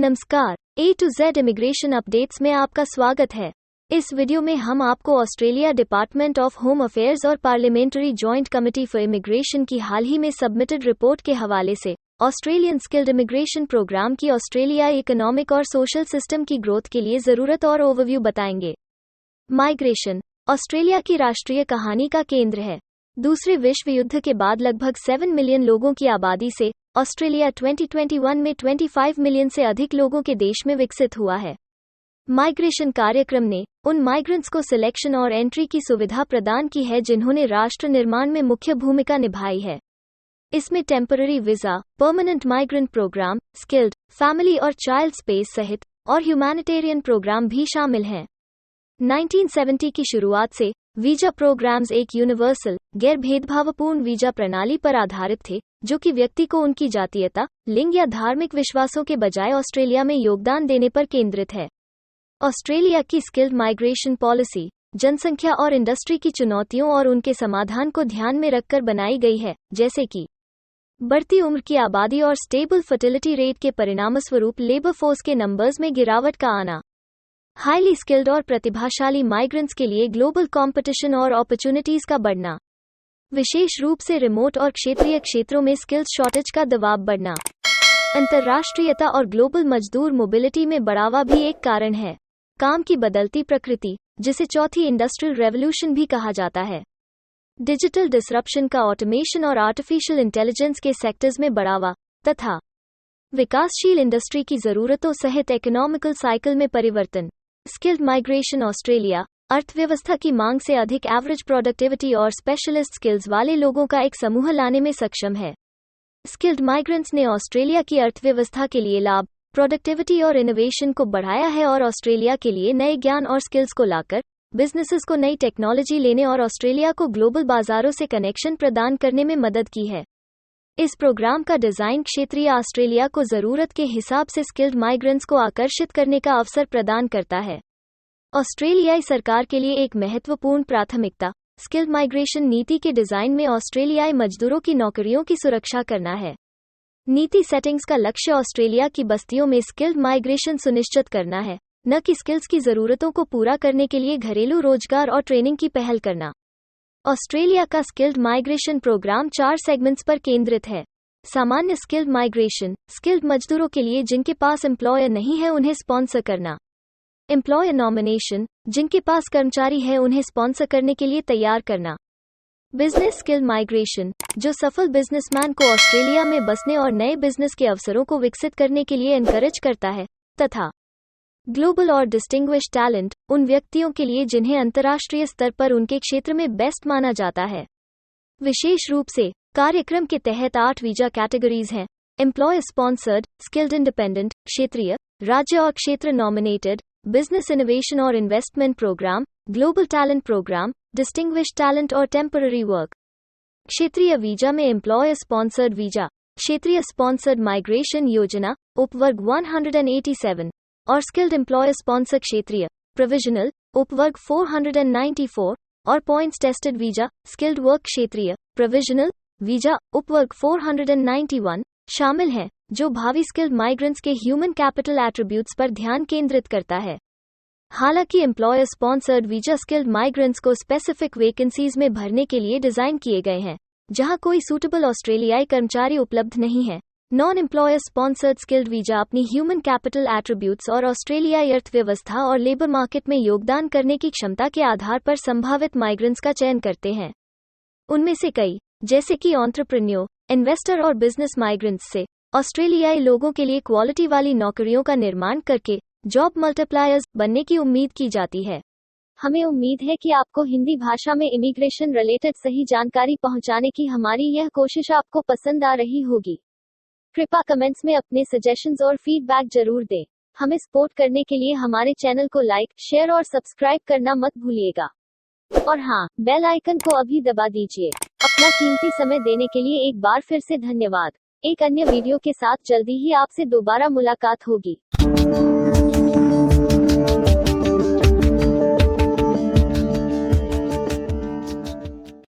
नमस्कार, A to Z immigration updates में आपका स्वागत है। इस वीडियो में हम आपको Australia department of home affairs और parliamentary joint committee for immigration की हाल ही में सबमिटेड रिपोर्ट के हवाले से ऑस्ट्रेलियन स्किल्ड इमिग्रेशन प्रोग्राम की ऑस्ट्रेलिया इकोनॉमिक और सोशल सिस्टम की ग्रोथ के लिए ज़रूरत और ओवरव्यू बताएंगे। माइग्रेशन ऑस्ट्रेलिया की राष्ट्रीय कहानी का केंद्र है। दूसरे विश्व युद्ध के बाद लगभग 7 मिलियन लोगों की आबादी से ऑस्ट्रेलिया 2021 में 25 मिलियन से अधिक लोगों के देश में विकसित हुआ है। माइग्रेशन कार्यक्रम ने उन माइग्रेंट्स को सिलेक्शन और एंट्री की सुविधा प्रदान की है जिन्होंने राष्ट्र निर्माण में मुख्य भूमिका निभाई है। इसमें temporary visa, permanent migrant program, skilled, family और चाइल्ड स्पेस सहित और ह्यूमैनिटेरियन प्रोग्राम भी शामिल हैं। 1970 की शुरुआत से वीजा प्रोग्राम्स एक यूनिवर्सल, गैर भेदभावपूर्ण वीजा प्रणाली पर आधारित थे, जो कि व्यक्ति को उनकी जातीयता, लिंग या धार्मिक विश्वासों के बजाय ऑस्ट्रेलिया में योगदान देने पर केंद्रित है। ऑस्ट्रेलिया की स्किल्ड माइग्रेशन पॉलिसी जनसंख्या और इंडस्ट्री की चुनौतियों और उनके समाधान को ध्यान में रखकर बनाई गई है, जैसे कि बढ़ती उम्र की आबादी और स्टेबल फर्टिलिटी रेट के परिणामस्वरूप लेबर फोर्स के नंबर्स में गिरावट का आना, हाईली स्किल्ड और प्रतिभाशाली माइग्रेंट्स के लिए ग्लोबल कंपटीशन और अपॉर्चुनिटीज का बढ़ना, विशेष रूप से रिमोट और क्षेत्रीय क्षेत्रों में स्किल्स शॉर्टेज का दबाव बढ़ना, अंतर्राष्ट्रीयता और ग्लोबल मजदूर मोबिलिटी में बढ़ावा भी एक कारण है। काम की बदलती प्रकृति, जिसे चौथी इंडस्ट्रियल रेवोल्यूशन भी कहा जाता है, डिजिटल डिसरप्शन का ऑटोमेशन और आर्टिफिशियल इंटेलिजेंस के सेक्टर्स में बढ़ावा तथा विकासशील इंडस्ट्री की जरूरतों सहित इकोनॉमिकल साइकिल में परिवर्तन। स्किल्ड माइग्रेशन ऑस्ट्रेलिया अर्थव्यवस्था की मांग से अधिक एवरेज प्रोडक्टिविटी और स्पेशलिस्ट स्किल्स वाले लोगों का एक समूह लाने में सक्षम है। स्किल्ड माइग्रेंट्स ने ऑस्ट्रेलिया की अर्थव्यवस्था के लिए लाभ, प्रोडक्टिविटी और इनोवेशन को बढ़ाया है और ऑस्ट्रेलिया के लिए नए ज्ञान और स्किल्स को लाकर बिजनेसेस को नई टेक्नोलॉजी लेने और ऑस्ट्रेलिया को ग्लोबल बाजारों से कनेक्शन प्रदान करने में मदद की है। इस प्रोग्राम का डिजाइन क्षेत्रीय ऑस्ट्रेलिया को जरूरत के हिसाब से स्किल्ड माइग्रेंट्स को आकर्षित करने का अवसर प्रदान करता है। ऑस्ट्रेलियाई सरकार के लिए एक महत्वपूर्ण प्राथमिकता स्किल्ड माइग्रेशन नीति के डिजाइन में ऑस्ट्रेलियाई मजदूरों की नौकरियों की सुरक्षा करना है। नीति सेटिंग्स का लक्ष्य ऑस्ट्रेलिया की बस्तियों में स्किल्ड माइग्रेशन सुनिश्चित करना है, न कि स्किल्स की जरूरतों को पूरा करने के लिए घरेलू रोजगार और ट्रेनिंग की पहल करना। ऑस्ट्रेलिया का स्किल्ड माइग्रेशन प्रोग्राम 4 सेगमेंट्स पर केंद्रित है। सामान्य स्किल्ड माइग्रेशन, स्किल्ड मजदूरों के लिए जिनके पास एम्प्लॉयर नहीं है उन्हें स्पॉन्सर करना। एम्प्लॉयर नॉमिनेशन, जिनके पास कर्मचारी है उन्हें स्पॉन्सर करने के लिए तैयार करना। बिजनेस स्किल्ड माइग्रेशन, जो सफल बिजनेसमैन को ऑस्ट्रेलिया में बसने और नए बिजनेस के अवसरों को विकसित करने के लिए एनकरेज करता है। तथा ग्लोबल और डिस्टिंग्विश टैलेंट, उन व्यक्तियों के लिए जिन्हें अंतर्राष्ट्रीय स्तर पर उनके क्षेत्र में बेस्ट माना जाता है। विशेष रूप से कार्यक्रम के तहत 8 वीजा कैटेगरीज हैं: एम्प्लॉयर स्पॉन्सर्ड, स्किल्ड इंडिपेंडेंट, क्षेत्रीय, राज्य और क्षेत्र नॉमिनेटेड, बिजनेस इनोवेशन और investment program, global talent program, distinguish talent और टेम्पररी वर्क। क्षेत्रीय वीजा में एम्प्लॉयर स्पॉन्सर्ड वीजा, क्षेत्रीय स्पॉन्सर्ड माइग्रेशन योजना, उपवर्ग 187 और स्किल्ड एम्प्लॉयर स्पॉन्सर क्षेत्रीय, प्रोविजनल, उपवर्ग 494 और points tested visa, skilled work क्षेत्रीय, प्रोविजनल वीजा, उपवर्ग 491 शामिल हैं, जो भावी स्किल्ड माइग्रेंट्स के ह्यूमन कैपिटल एट्रीब्यूट्स पर ध्यान केंद्रित करता है। हालांकि employer sponsored visa skilled migrants को स्पेसिफिक वैकेंसीज में भरने के लिए डिजाइन किए गए हैं, जहां कोई सूटेबल ऑस्ट्रेलियाई कर्मचारी उपलब्ध नहीं है। Non employer sponsored skilled visa अपनी ह्यूमन कैपिटल एट्रीब्यूट्स और ऑस्ट्रेलियाई अर्थव्यवस्था और लेबर मार्केट में योगदान करने की क्षमता के आधार पर संभावित माइग्रेंट्स का चयन करते हैं। उनमें से कई, जैसे कि एंटरप्रेन्योर, इन्वेस्टर और बिजनेस माइग्रेंट्स से ऑस्ट्रेलियाई लोगों के लिए क्वालिटी वाली नौकरियों का निर्माण करके जॉब मल्टीप्लायर्स बनने की उम्मीद की जाती है। हमें उम्मीद है कि आपको हिंदी भाषा में इमिग्रेशन रिलेटेड सही जानकारी पहुंचाने की हमारी यह कोशिश आपको पसंद आ रही होगी। कृपया कमेंट्स में अपने सजेशंस और फीडबैक जरूर दें। हमें सपोर्ट करने के लिए हमारे चैनल को लाइक, शेयर और सब्सक्राइब करना मत भूलिएगा। और हाँ, बेल आइकन को अभी दबा दीजिए। अपना कीमती समय देने के लिए एक बार फिर से धन्यवाद। एक अन्य वीडियो के साथ जल्दी ही आपसे दोबारा मुलाकात होगी।